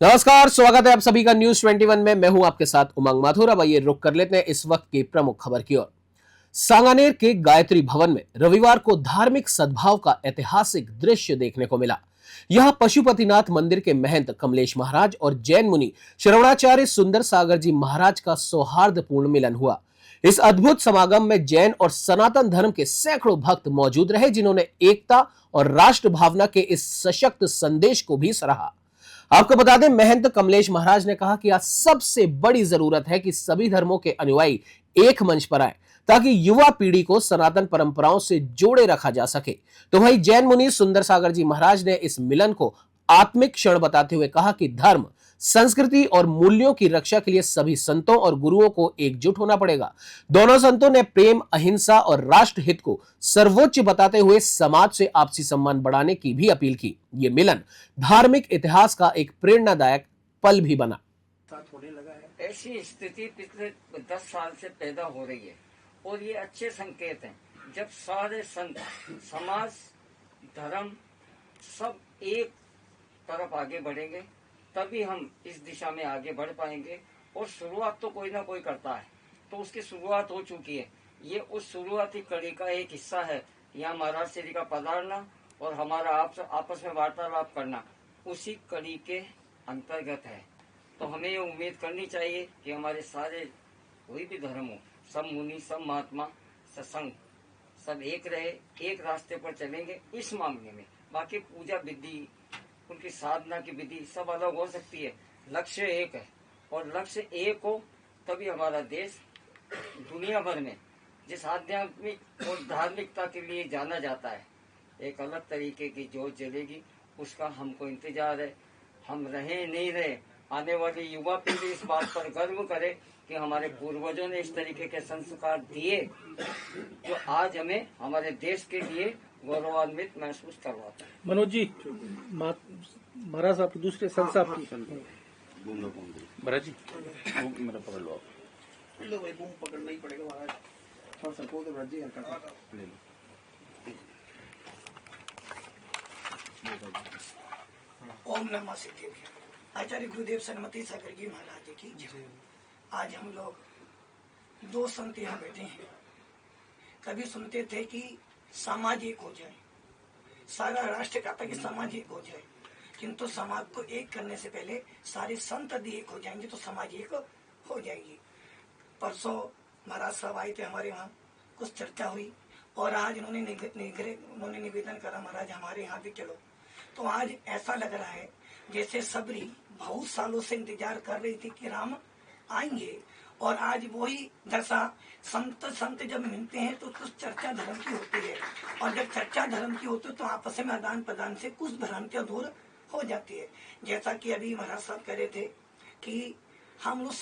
नमस्कार, स्वागत है आप सभी का न्यूज 21 में। मैं हूं आपके साथ उमंग माथुर। अब आइए रुक कर लेते हैं इस वक्त की प्रमुख खबर की ओर। सांगानेर के गायत्री भवन में रविवार को धार्मिक सद्भाव का ऐतिहासिक दृश्य देखने को मिला। यहां पशुपतिनाथ मंदिर के महंत कमलेश महाराज और जैन मुनि श्रवणाचार्य सुंदर सागर जी महाराज का सौहार्दपूर्ण मिलन हुआ। इस अद्भुत समागम में जैन और सनातन धर्म के सैकड़ों भक्त मौजूद रहे, जिन्होंने एकता और राष्ट्र भावना के इस सशक्त संदेश को भी सराहा। आपको बता दें, महंत कमलेश महाराज ने कहा कि आज सबसे बड़ी जरूरत है कि सभी धर्मों के अनुयायी एक मंच पर आए, ताकि युवा पीढ़ी को सनातन परंपराओं से जोड़े रखा जा सके। तो वहीं जैन मुनि सुंदर सागर जी महाराज ने इस मिलन को आत्मिक क्षण बताते हुए कहा कि धर्म, संस्कृति और मूल्यों की रक्षा के लिए सभी संतों और गुरुओं को एकजुट होना पड़ेगा। दोनों संतों ने प्रेम, अहिंसा और राष्ट्र हित को सर्वोच्च बताते हुए समाज से आपसी सम्मान बढ़ाने की भी अपील की। ये मिलन धार्मिक इतिहास का एक प्रेरणादायक पल भी बना। ऐसी स्थिति पिछले 10 साल से पैदा हो रही है और ये अच्छे संकेत हैं। जब सारे संत, समाज, धर्म सब एक तरफ आगे बढ़ेंगे, तभी हम इस दिशा में आगे बढ़ पाएंगे। और शुरुआत तो कोई ना कोई करता है, तो उसकी शुरुआत हो चुकी है। ये उस शुरुआती कड़ी का एक हिस्सा है। यहाँ महाराज श्री का पधारना और हमारा आपस में वार्तालाप करना उसी कड़ी के अंतर्गत है। तो हमें ये उम्मीद करनी चाहिए कि हमारे सारे कोई भी धर्म हो, सब मुनि, सब महात्मा, सत्संग, सब एक रहे, एक रास्ते पर चलेंगे इस मामले में। बाकी पूजा विधि, उनकी साधना की विधि सब अलग हो सकती है, लक्ष्य एक है। और लक्ष्य एक हो तभी हमारा देश दुनिया भर में जिस आध्यात्मिक और धार्मिकता के लिए जाना जाता है, एक अलग तरीके की जोत जलेगी। उसका हमको इंतजार है। हम रहे नहीं रहे, आने वाली युवा पीढ़ी इस बात पर गर्व करे कि हमारे पूर्वजों ने इस तरीके के संस्कार दिए जो आज हमें हमारे देश के लिए गौरवान्वित महसूस करवाता है। मनोज जी, महाराज साहब दूसरे संत साहब की महाराज जी मेरा पकड़ लो। लो भाई, बूम पकड़ना ही पड़ेगा महाराज। थोड़ा सको तो जी हल्का ले लो। ओम नमः सिद्धेभ्य। आचार्य गुरुदेव सन्मति सागर जी महाराज की जय। आज हम लोग दो संत यहाँ बैठे हैं। कभी सुनते थे कि समाज एक हो जाए, सारा राष्ट्र कहता कि समाज एक हो जाए, किंतु समाज को एक करने से पहले सारे संत यदि एक हो जाएंगे तो समाज एक हो जाएगी। परसों महाराज साहब आए थे हमारे वहाँ, कुछ चर्चा हुई और आज उन्होंने निवेदन करा, महाराज हमारे यहाँ भी चलो। तो आज ऐसा लग रहा है जैसे सबरी बहुत सालों से इंतजार कर रही थी कि राम आएंगे, और आज वही दशा। संत जब मिलते हैं तो कुछ चर्चा धर्म की होती है, और जब चर्चा धर्म की होती है तो आपस में आदान प्रदान से कुछ भ्रांतियां दूर हो जाती है। जैसा कि अभी महाराज साहब कह रहे थे कि हम लोग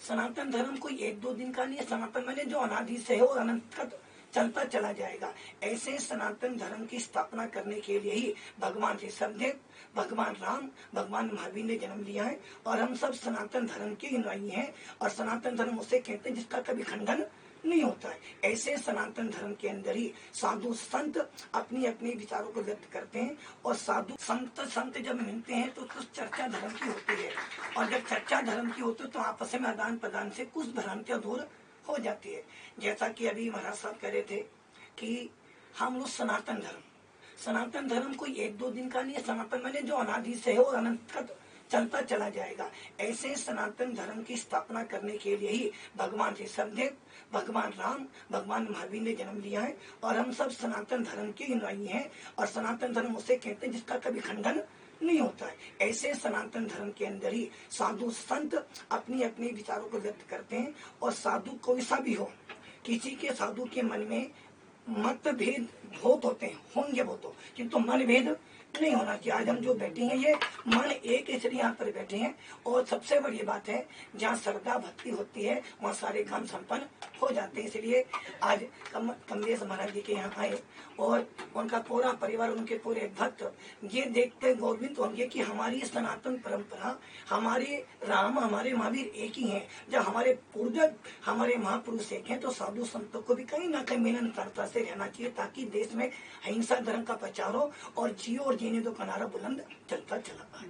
सनातन धर्म कोई 1-2 दिन का नहीं है। सनातन मैंने जो अनादि से है वो अनंत तक चलता चला जाएगा। ऐसे सनातन धर्म की स्थापना करने के लिए ही भगवान ऋषभदेव, भगवान राम, भगवान महावीर ने जन्म लिया है, और हम सब सनातन धर्म के अनुयायी हैं। और सनातन धर्म उसे कहते हैं जिसका कभी खंडन नहीं होता है। ऐसे सनातन धर्म के अंदर ही साधु संत अपनी अपनी विचारों को व्यक्त करते हैं, और साधु संत जब मिलते हैं तो कुछ चर्चा धर्म की होती है, और जब चर्चा धर्म की होती है तो आपस में आदान प्रदान से कुछ भ्रांतियां दूर हो जाती है। जैसा कि अभी महाराज साहब कह रहे थे कि हम लोग सनातन धर्म कोई 1-2 दिन का नहीं है। सनातन मैंने जो अनादि से है वो अनंत तक चलता चला जाएगा। ऐसे सनातन धर्म की स्थापना करने के लिए ही भगवान ऋषभदेव, भगवान राम, भगवान महावीर ने जन्म लिया है, और हम सब सनातन धर्म के अनुयायी हैं। और सनातन धर्म उसे कहते हैं जिसका कभी खंडन नहीं होता है। ऐसे सनातन धर्म के अंदर ही साधु संत अपनी अपनी विचारों को व्यक्त करते हैं, और साधु कोई सा भी हो, किसी के साधु के मन में मतभेद बहुत होते हैं, होंगे वो तो, किंतु मनभेद नहीं होना चाहिए। आज हम जो बैठे हैं ये मन एक इसलिए यहाँ पर बैठे हैं, और सबसे बड़ी बात है जहाँ श्रद्धा भक्ति होती है वहाँ सारे काम संपन्न हो जाते हैं। इसलिए आज कमलेश महाराज जी के यहाँ आए, और उनका पूरा परिवार, उनके पूरे भक्त ये देखते गौरवित होंगे कि हमारी सनातन परंपरा, हमारे राम, हमारे महावीर एक ही हैं। जब हमारे पूर्वज, हमारे महापुरुष एक हैं, तो साधु संतों को भी कहीं ना कहीं मिलनसारता से रहना चाहिए, ताकि देश में अहिंसा धर्म का प्रचार हो और जियो और जीने दो का नारा बुलंद चलता चला आगे।